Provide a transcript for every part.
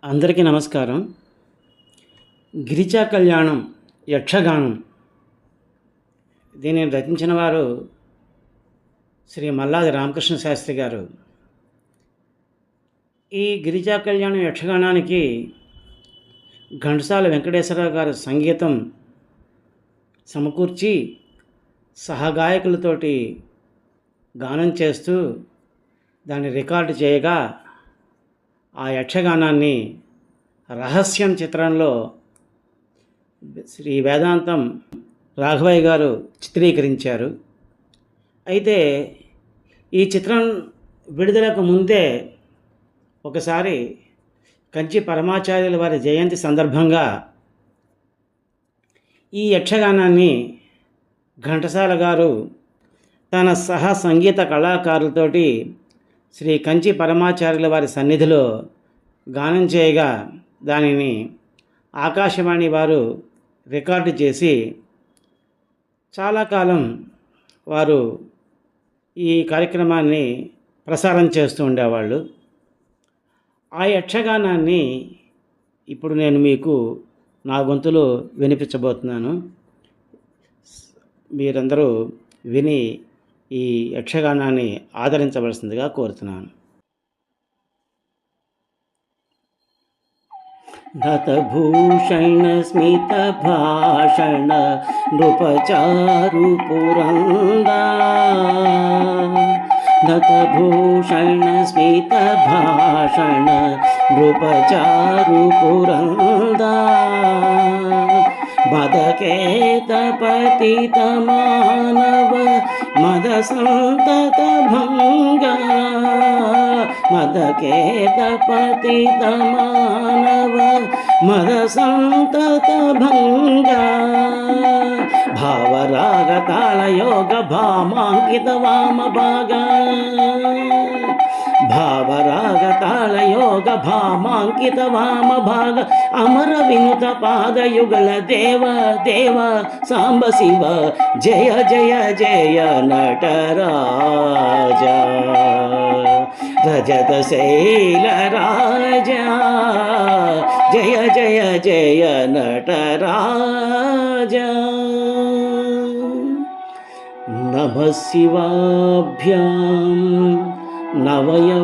అందరికీ నమస్కారం. గిరిజా కళ్యాణం యక్షగానం దీనిని రచించిన వారు శ్రీ మల్లాది రామకృష్ణ శాస్త్రి గారు. ఈ గిరిజా కళ్యాణం యక్షగానానికి ఘంటసాల వెంకటేశ్వరరావు గారు సంగీతం సమకూర్చి సహగాయకులతోటి గానం చేస్తూ దాన్ని రికార్డు చేయగా ఆ యక్షగానాన్ని రహస్యం చిత్రంలో శ్రీ వేదాంతం రాఘవయ్య గారు చిత్రీకరించారు. అయితే ఈ చిత్రం విడుదలకు ముందే ఒకసారి కంచి పరమాచార్యుల వారి జయంతి సందర్భంగా ఈ యక్షగానాన్ని ఘంటసాల గారు తన సహ సంగీత కళాకారులతోటి శ్రీ కంచి పరమాచార్యుల వారి సన్నిధిలో గానం చేయగా దానిని ఆకాశవాణి వారు రికార్డు చేసి చాలా కాలం వారు ఈ కార్యక్రమాన్ని ప్రసారం చేస్తూ ఉండేవాళ్ళు. ఆ యక్షగానాన్ని ఇప్పుడు నేను మీకు నా గొంతులో వినిపించబోతున్నాను. మీరందరూ విని ఈ యక్షగానాన్ని ఆదరించవలసిందిగా కోరుతున్నాను. నతభూషణ స్మిత భాషణ నృపచారు పురందా, నతభూషణ స్మిత భాషణ నృపచారు పురందా, మదకేత పతిత మానవ మద సంతత భంగ, మదకేత పతిత మానవ మద సంతత భంగ, భావరాగ తాళయోగ భామాంకిత వామ భాగ, భావరాగ తాళయోగ భామాంకిత వామ భాగ, అమర వినుత పాదయుగల దేవ దేవ సాంబ శివ, జయ జయ జయ నటరాజ, రజత శైల రాజ, జయ జయ జయ నటరాజ. నమః శివాభ్యాం నవయౌవనాభ్యాం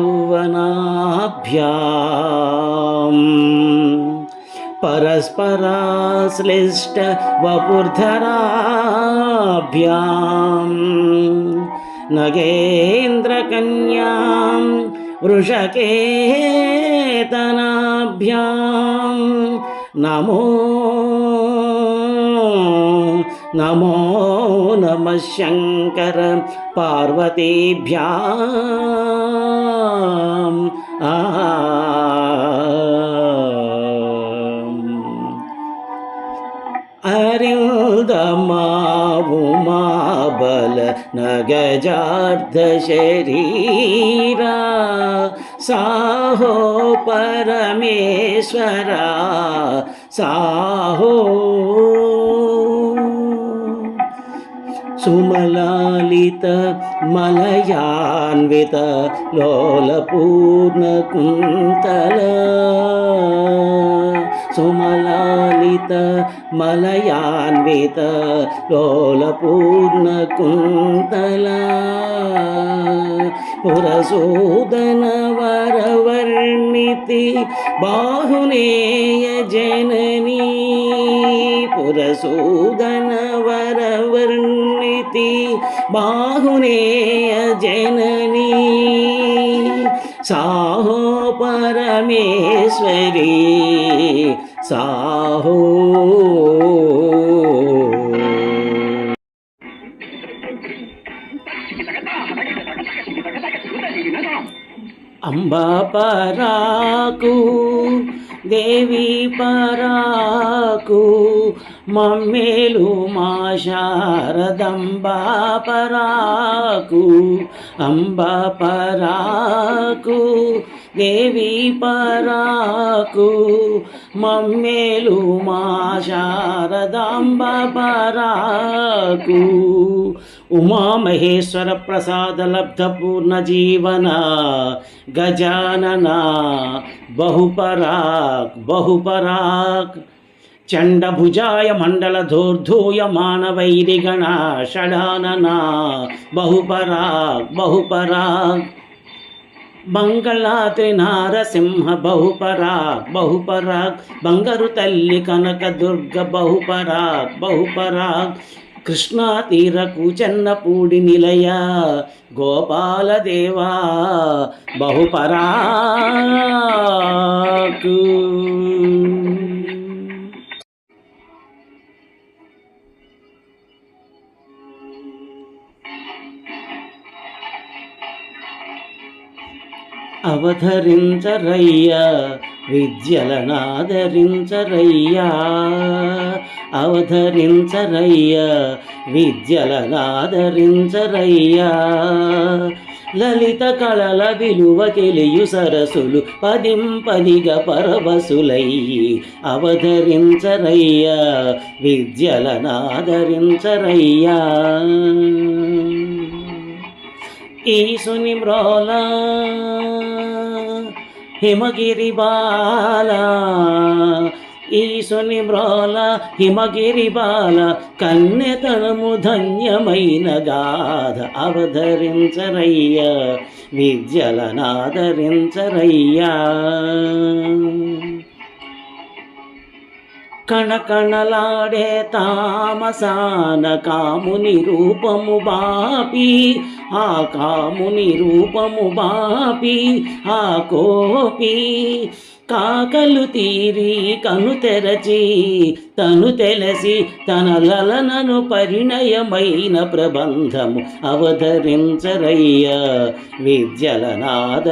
పరస్పరాశ్లిష్ట వపుర్ధరాభ్యాం, నగేంద్రకన్యాం వృషకేతనాభ్యాం, నమో నమో నమః శంకర పార్వతీభ్యాం. అరిందమా ఉమాబల నగజార్ధ శరీరా, సాహో పరమేశ్వర సాహో, సుమలాలిత మలయాన్విత లోలపూర్ణ కుంతల, సుమలాలిత మలయాన్విత లోలపూర్ణ కుంతల, పురసూదన వరవర్ణితి బాహునేయ జననీ, పురసూదన వరవర్ణితి బాహునేయ జననీ, సాహో పరమేశ్వరీ సాహో. అంబా పరాకు దేవి పరాకు, మమ్మేలు మా శారదంబా పరాకు, అంబా పరాకు దేవి పరాకు, మమ్మేలు మా శారదాంబ పరాకు, ఉమామహేశ్వర ప్రసాద లబ్ధ పూర్ణ జీవన గజానన బహుపరాక్ బహుపరాక్ చండభుజాయ మండలధోర్ధూయ మానవైరిగణ షడానన బహుపరాక్ బహుపరాక్ మంగళాద్రి నారసింహ బహుపరాక్ బహుపరాక్ బంగారు తల్లి కనక దుర్గ బహుపరాక్ బహుపరాక్ కృష్ణా తీర కూచన్నపూడి నిలయ గోపాలదేవా బహుపరాక్. అవధరించరయ్యా విద్యలనాదరించరయ్యా, అవధరించరయ్యా విద్యలనాదరించరయ్యా. లలిత కళల విలువ తెలియు సరసులు పదింపదిగా పరవశులయ్యి అవధరించరయ్యా విద్యలనాదరించరయ్యా. ఈసుని మ్రోల హిమగిరి బాల, ఈసుని మ్రోల హిమగిరి బాల కన్యతనము ధన్యమైన గాథ అవధరించరయ్యా విద్యలనాదరించరయ్యా. కణకణలాడే తామసాన కాముని రూపము బాపి, ఆ కాముని రూపము బాపి ఆ కోపి కాకలు తీరి కను తెరచి తను తెలసి తన లలనను పరిణయమైన ప్రబంధము అవధరించరయ్యా విద్యలనాదరించరయ్యా.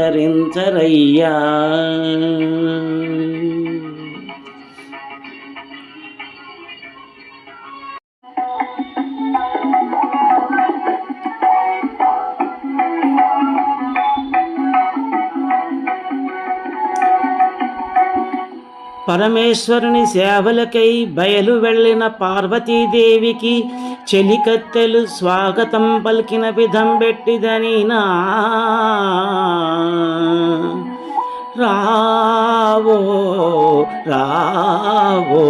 పరమేశ్వరుని సేవలకై బయలు వెళ్ళిన పార్వతీదేవికి చెలికత్తెలు స్వాగతం పలికిన విధం పెట్టిదనినా. రావో రావో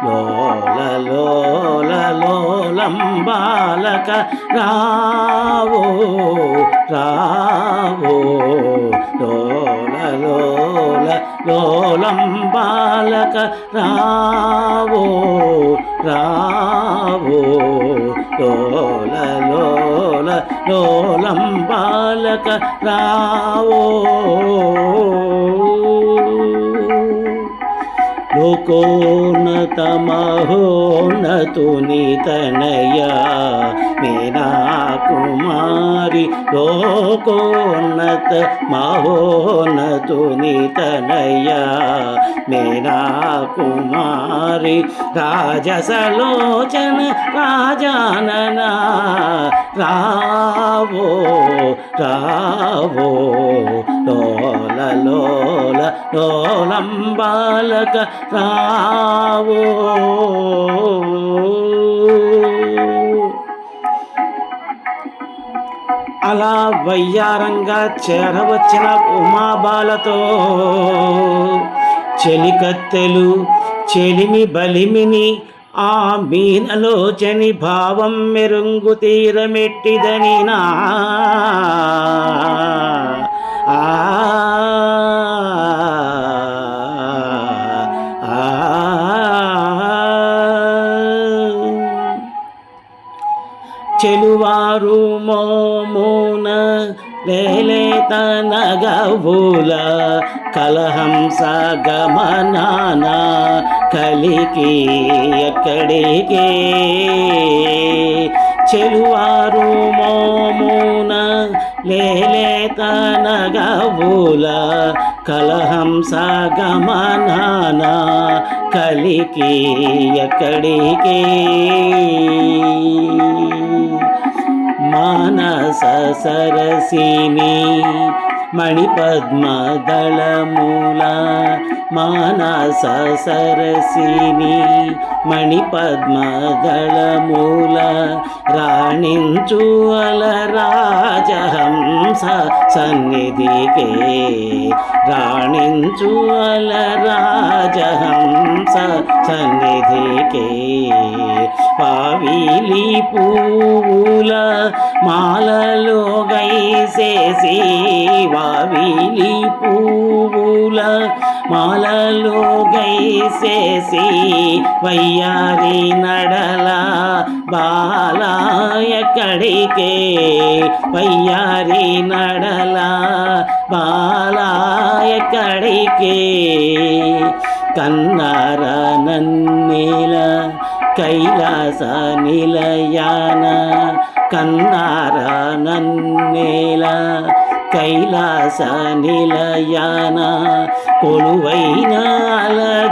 లోల లోల లోలంబాలక, రావో రావో లోల లోల లోలంబాలక, రావో రావో లోల లోల లోలంబాలక, రావో. లోకోన్నతమహోన్నతుని తనయ మీనా కుమారి, లోకోన్నత మహోన్నతుని తనయ మీనా కుమారి, రాజసలోచన రాజానన, రావో రావో లోల లోల లోలంబాలక, రావో. అలా వయ్యారంగా చేరవచ్చిన ఉమాబాలతో చెలికత్తెలు చెలిమి బలిమిని ఆ మీనలోచని భావం మెరుంగు తీరమెట్టిదనినా. చెలువారు మోమున లేలేత నగవుల కలహంస గమనాన కలికి ఎక్కడికే. చెలువారు మోమున లేలేత నగవుల కలహంస గమనాన కలికి ఎక్కడికే. మానస సరసిని మణిపద్మదళమూల మానస సరసిని మణిపద్మదళమూల రాణించు అలరాజహంస సన్నిధికే రాణించు అలరాజహంస సన్నిధికే పావిలి పువ్వుల మాలలో గైసేసి వావిలి పువ్వుల మాలలో గైసేసి వయ్యారి నడల బాల ఎక్కడికే వయ్యారి నడల బాల ఎక్కడికే కన్నార నన్నేల కైలాస నిలయాన కన్నార నన్నేల కైలాస నిలయాన కొలువైన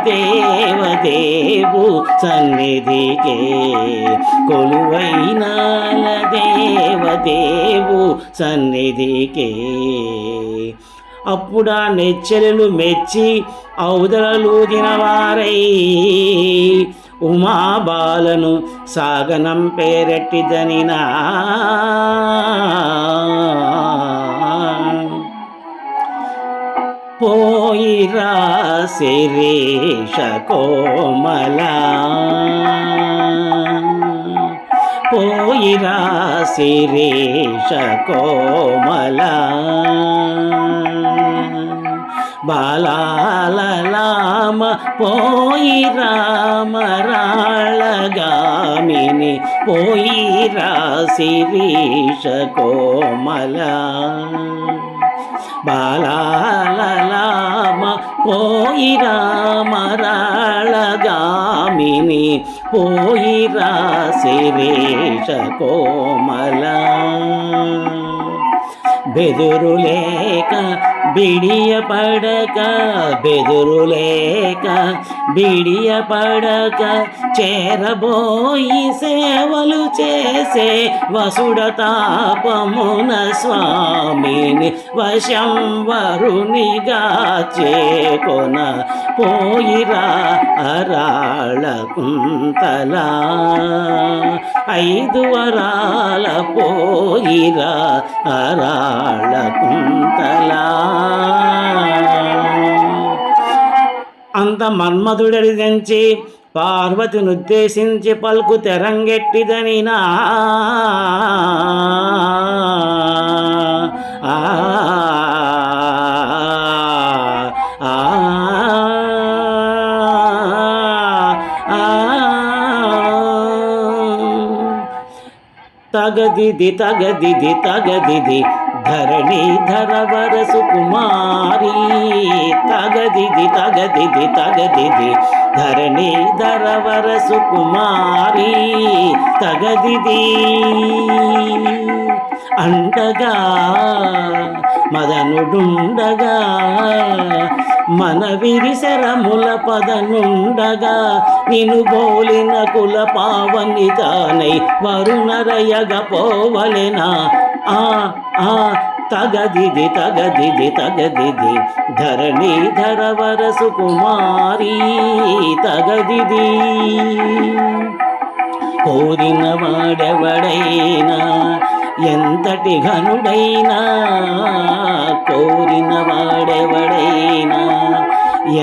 దేవదేవు సన్నిధికే కొలువైన దేవదేవు సన్నిధికే అప్పుడా నెచ్చెలు మెచ్చి ఔదలలూదిన వారై ఉమాబాలను సాగనం పేరెట్టిదనినా పోయిరా శిరీష కోమలా పోయిరా శిరీష కోమలా బాలాలలామ పోయిరా మరాళగామిని పోయిరా శిరీష కోమలా బాలాలలామ పోయిరా మరాళగామిని పోయిరా శిరీష కోమలా బెదురులేక బిడియపడక బెదురులేక బిడియపడక చేరబోయి సేవలు చేసే వసుడతాపమున స్వామిని వశంవరునిగా చేకొన పోయిరా అరాళ కుంతలా 5 వరాల పోయిరా అరాళ కుంతలా అంత మన్మధుడడి తెంచి పార్వతినుద్దేశించి పలుకు తెరంగెట్టిదనినా తగదిది తగదిది తగదిది ధరణీధర వరసు కుమారి తగదిది తగదిది తగదిది ధరణీధర వరసు కుమారి తగదిది అండగా మదనుడుండగా మన విరిశరముల పదనుండగా నిను బోలిన కుల పావని తానై వరుణరయగ పోవలెనా తగదిది తగదిది తగదిది ధరణీధర వరసు కుమారి తగదిది కోరిన వాడెవడైనా ఎంతటి ఘనుడైనా కోరిన వాడెవడైనా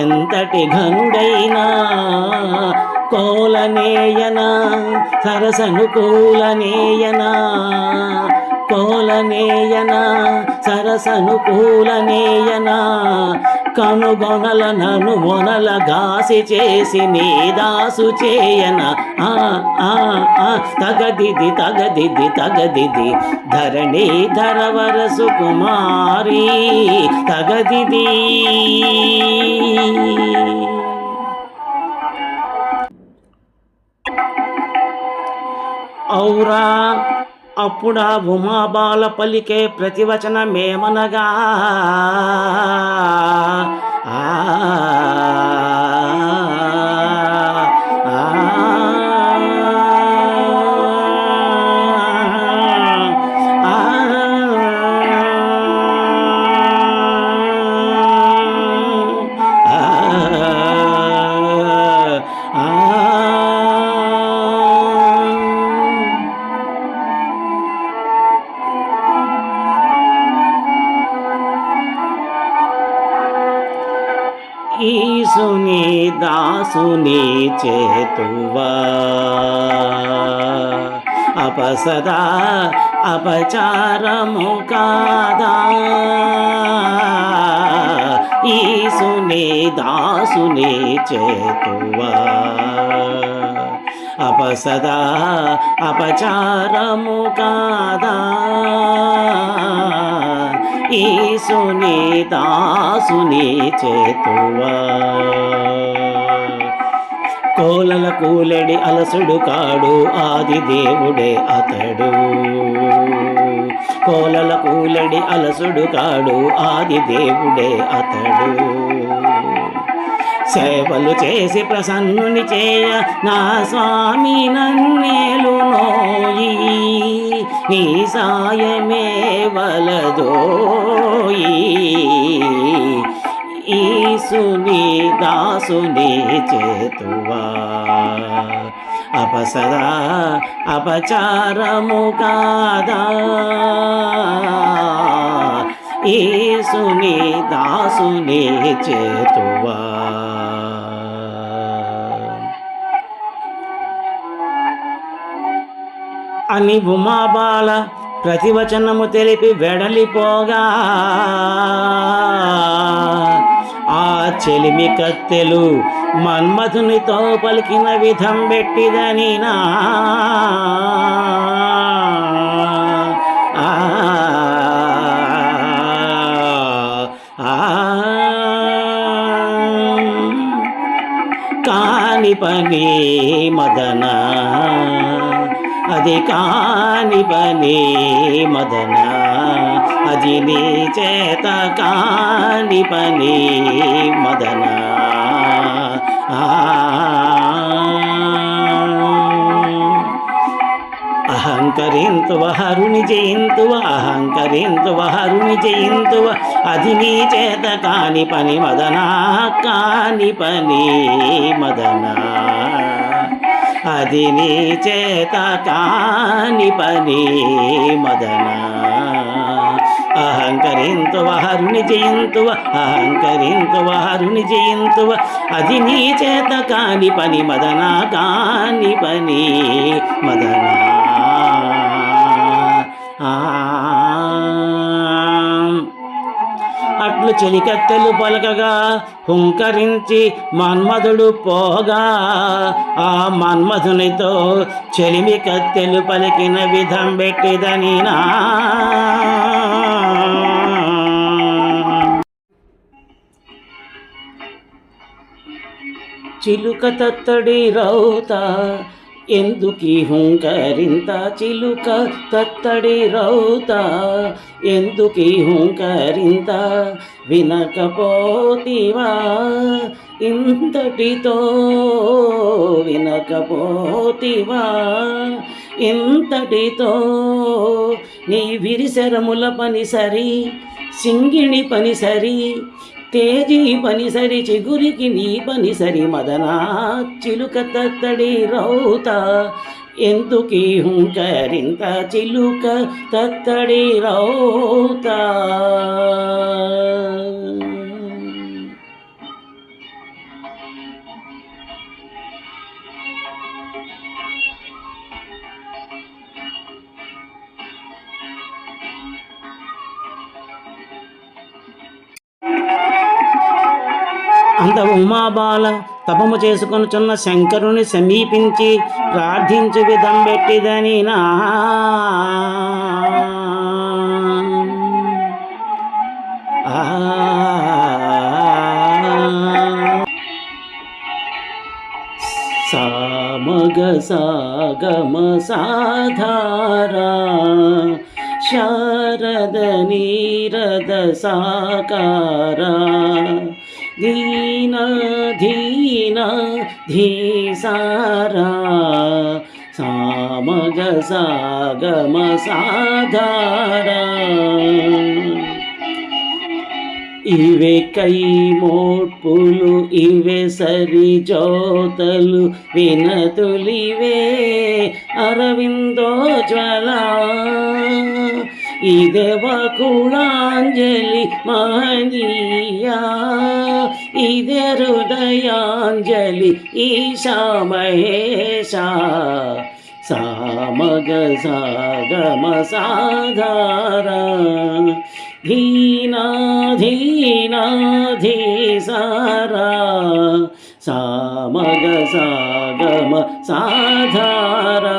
ఎంతటి ఘనుడైనా కోలనేయనా సరసనుకూలనేయనా కోలనేయనా సరసనుకూలనేయనా కనుగొనల నను మొనల గాసి చేసి నీ దాసు చేయన తగదిది తగదిది తగదిది ధరణీధర వరసు కుమారి తగదిది ఔరా అప్పుడా ఉమాబాల పలికే ప్రతివచనమేమనగా ఈసుని దాసుని చేతువా అపసదా అపచారము కాదా ఈసుని దాసుని చేతువా అపసదా అపచారము కాదా ఈసుని దాసుని చేతువా కోలల కూలెడి అలసుడు కాడు ఆది దేవుడే అతడు కోలల కూలెడి అలసుడు కాడు ఆది దేవుడే అతడు సేవలు చేసి ప్రసన్నుని చేయ నా స్వామి నన్నేలు నోయి నీ సాయమే వలదోయి ఈసుని దాసుని చేతువా అపసదా అపచారము కాదా ఈసుని దాసుని చేతువా అని ఉమాబాల ప్రతివచనము తెలిపి వెడలిపోగా ఆ చెలిమి కత్తెలు మన్మధునితో పలికిన విధం పెట్టిదనినా కాని పని మదన అది కాని పని మదన అది నీ చేత కాని పని మదన అహంకరింతువ హరుని జయింతువ అహంకరింతువ హరుని జయింతువ అది నీ చేత కాని పని మదన కాని పని మదన అది నీ చేత కాని పని మదన అహంకరింతువ హరుని జయింతువ అహంకరింతువ హరుని జయింతువ అది నీ చేత కాని పని మదన కాని పని మదన అట్లు చెలికత్తెలు పలకగా హుంకరించి మన్మధుడు పోగా ఆ మన్మధునితో చెలిమి కత్తెలు పలికిన విధం పెట్టిదనినా చిలుక తత్తడి రౌత ఎందుకీ హుంకరింత చిలుక తత్తడి రౌత ఎందుకీ హుంకరింత వినకపోతివా ఇంతటితో వినకపోతివా ఇంతటితో నీ విరిశరముల పని సరి సింగిణి పని సరి తేజీ పని సరి చిగురికి నీ పని సరి మదనా చిలుక తత్తడి రౌత ఎందుకీ హుంకరింత చిలుక తత్తడి రౌత అంత ఉమాబాల తపము చేసుకొనుచున్న శంకరుని సమీపించి ప్రార్థించు విధం పెట్టిదని నా సామగ సాగమ సాధారా శారద నీరద సాకారా దీన ధీన ధీసారా సామగ సాగమ సాధారా ఇవే కై మోట్పులు ఇవే సరి జోతలు వినతులివే అరవిందో జ్వల ఇదే వకుళాంజలి మహనీయా, ఇదే హృదయాంజలి ఈశా మహేశా. సామగ సాగమ సాధారా ధీనాధీనాధీ సారా. సామగ సాగమ సాధారా.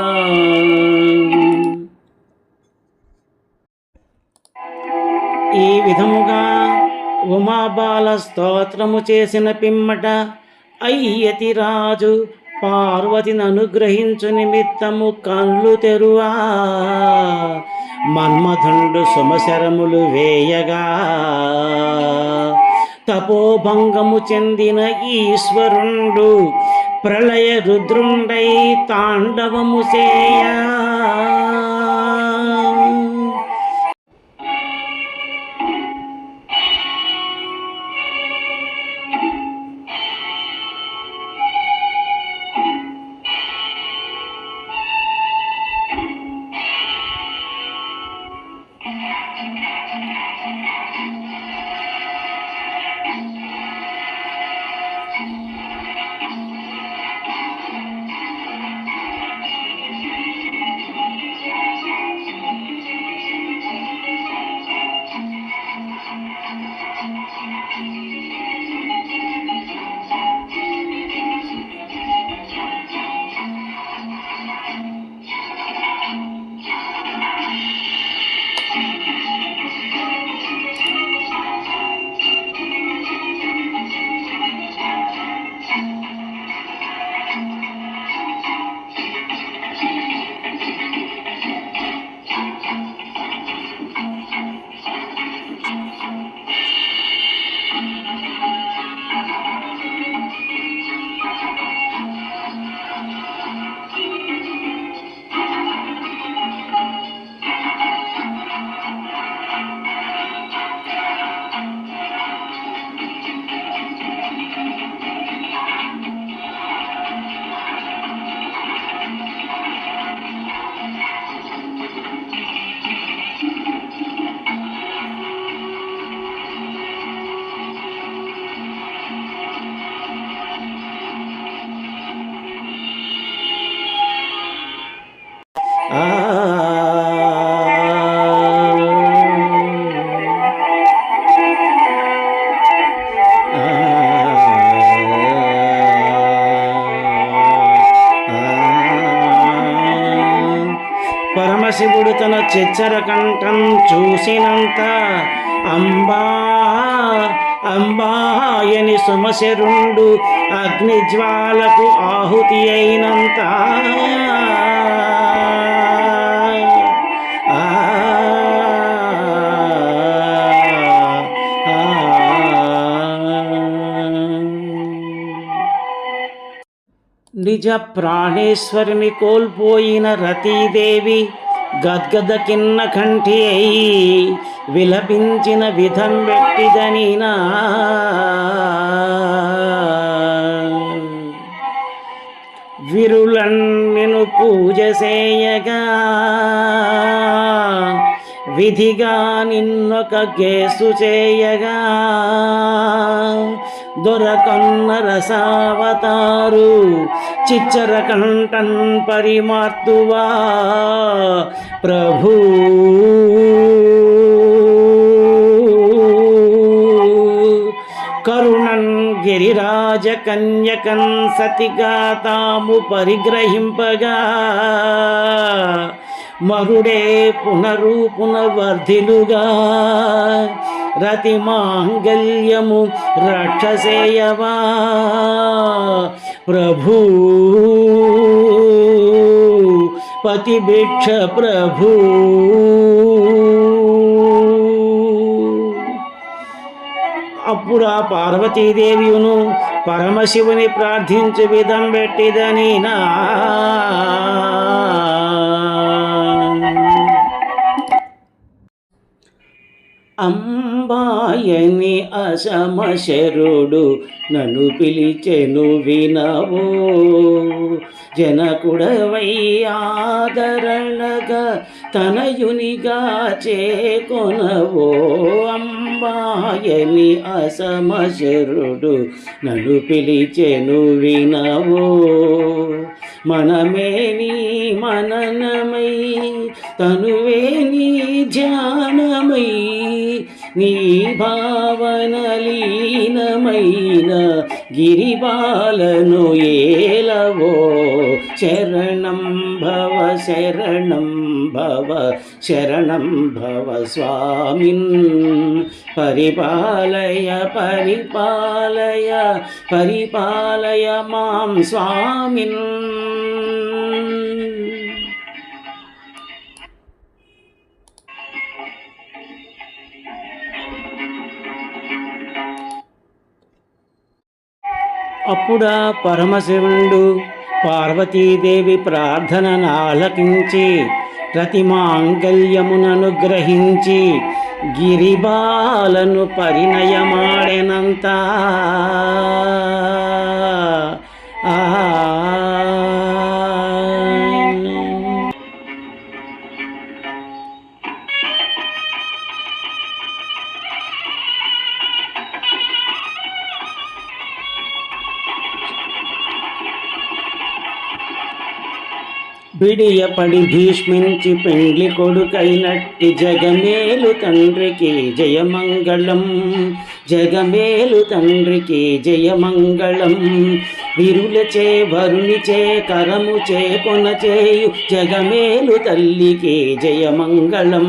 ఈ విధముగా ఉమాబాల స్తోత్రము చేసిన పిమ్మట అయ్యతి రాజు పార్వతిని అనుగ్రహించు నిమిత్తము కళ్ళు తెరువా. మన్మథుండు సుమశరములు వేయగా తపోభంగము చెందిన ఈశ్వరుండు ప్రళయ రుద్రుండై తాండవము చేయా. పరమశివుడు తన చెచ్చర కంఠం చూసినంత అంబా అంబాయని సుమశరుండు అగ్నిజ్వాలకు ఆహుతి అయినంత నిజ ప్రాణేశ్వరిని కోల్పోయిన రతీదేవి గద్గద కిన్న కంఠి అయి విలపించిన విధం వెట్టిదనినా. విరులన్నిను పూజ చేయగా విధిగా నిన్నొక గేసు చేయగా దొరకన్న రసావతారు చిచ్చర కంఠన్ పరిమార్తువా ప్రభూ. కరుణన్ గిరిరాజ కన్యకన్ సతిగా తాము పరిగ్రహింపగా మరుడే పునరుపునవర్ధిలుగా రతి మాంగల్యము రక్షసేయవా ప్రభూ. పతిభిక్ష ప్రభూ. అప్పుడు ఆ పార్వతీదేవియును పరమశివుని ప్రార్థించు విధం పెట్టిదనినా. అంబాయని అంబాయని అసమశరుడు నన్ను పిలిచెను వినవో, జనకుడవై ఆదరణగా తనయునిగా చేకొనవో. అంబాయని అసమశరుడు నన్ను పిలిచెను వినవో, మనమే నీ మననమై తనువే నీ ధ్యానమై, నీ భావన లీనమైన గిరిబాలను ఏలవో. శరణం భవ శరణం భవ శరణం భవ స్వామిన్, పరిపాలయ పరిపాలయ పరిపాలయ మాం స్వామిన్. అప్పుడా పరమశివుడు పార్వతీదేవి ప్రార్థనను ఆలకించి రతిమాంగల్యమునను గ్రహించి గిరిబాలను పరిణయమాడెనంత. బిడియపడి భీష్మించి పెండ్లి కొడుకైనట్టి జగమేలు తండ్రికి జయమంగళం, జగమేలు తండ్రికి జయమంగళం. విరులచే వరునిచే కరము చే కొనచేయు జగమేలు తల్లికి జయమంగళం,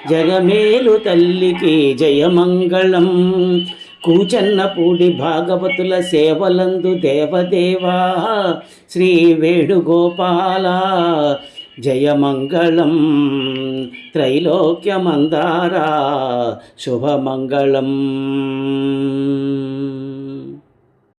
జగమేలు తల్లికి జయమంగళం. కూచన్నపూడి భాగవతుల సేవలందు దేవదేవా శ్రీ వేణుగోపాల జయమంగళం. త్రైలోక్యమందారా శుభమంగళం.